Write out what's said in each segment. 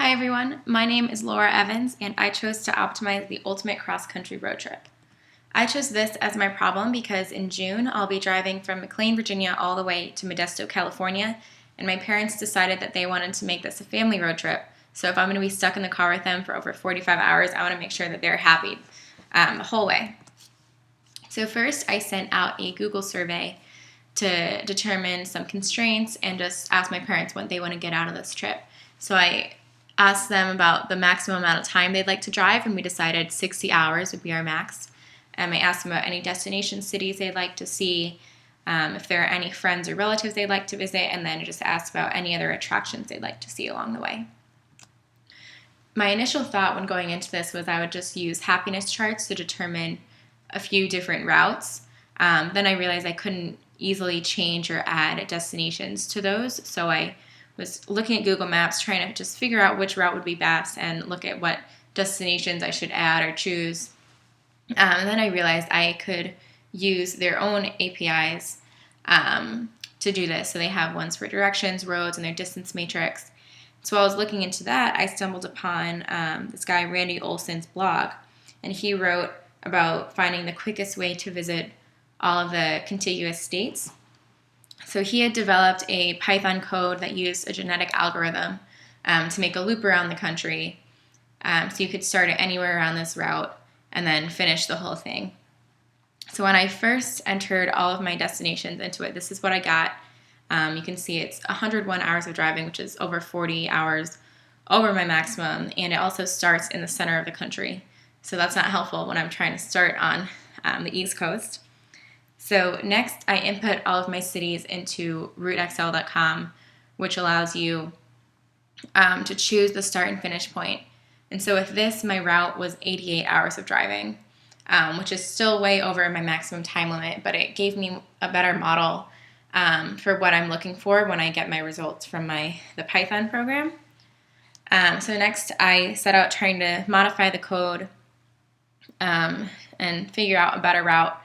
Hi everyone, my name is Laura Evans and I chose to optimize the ultimate cross-country road trip. I chose this as my problem because in June I'll be driving from McLean, Virginia all the way to Modesto, California, and my parents decided that they wanted to make this a family road trip. So if I'm going to be stuck in the car with them for over 45 hours, I want to make sure that they're happy the whole way. So first I sent out a Google survey to determine some constraints and just ask my parents what they want to get out of this trip. So I asked them about the maximum amount of time they'd like to drive, and we decided 60 hours would be our max. I asked them about any destination cities they'd like to see, if there are any friends or relatives they'd like to visit, and then just asked about any other attractions they'd like to see along the way. My initial thought when going into this was I would just use happiness charts to determine a few different routes. Then I realized I couldn't easily change or add destinations to those, so I was looking at Google Maps, trying to just figure out which route would be best and look at what destinations I should add or choose. And then I realized I could use their own APIs to do this. So they have ones for directions, roads, and their distance matrix. So while I was looking into that, I stumbled upon this guy, Randy Olson's blog, and he wrote about finding the quickest way to visit all of the contiguous states. So he had developed a Python code that used a genetic algorithm to make a loop around the country. So you could start it anywhere around this route and then finish the whole thing. So when I first entered all of my destinations into it, this is what I got. You can see it's 101 hours of driving, which is over 40 hours over my maximum, and it also starts in the center of the country. So that's not helpful when I'm trying to start on the East Coast. So next, I input all of my cities into routexl.com, which allows you to choose the start and finish point. And so with this, my route was 88 hours of driving, which is still way over my maximum time limit, but it gave me a better model for what I'm looking for when I get my results from the Python program. So next, I set out trying to modify the code and figure out a better route.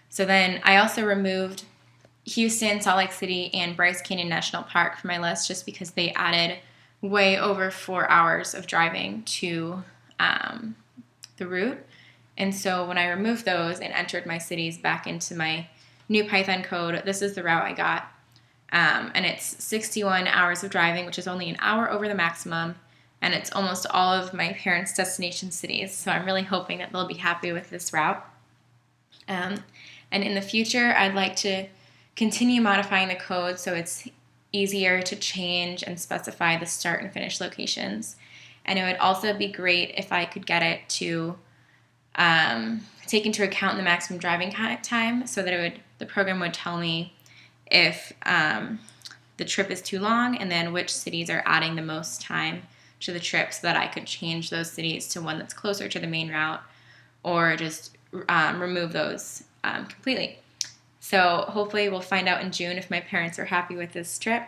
So then I also removed Houston, Salt Lake City, and Bryce Canyon National Park from my list just because they added way over 4 hours of driving to the route. And so when I removed those and entered my cities back into my new Python code, this is the route I got. And it's 61 hours of driving, which is only an hour over the maximum. And it's almost all of my parents' destination cities. So I'm really hoping that they'll be happy with this route. And in the future, I'd like to continue modifying the code so it's easier to change and specify the start and finish locations. And it would also be great if I could get it to take into account the maximum driving time so that the program would tell me if the trip is too long and then which cities are adding the most time to the trip so that I could change those cities to one that's closer to the main route or just remove those completely. So hopefully we'll find out in June if my parents are happy with this trip.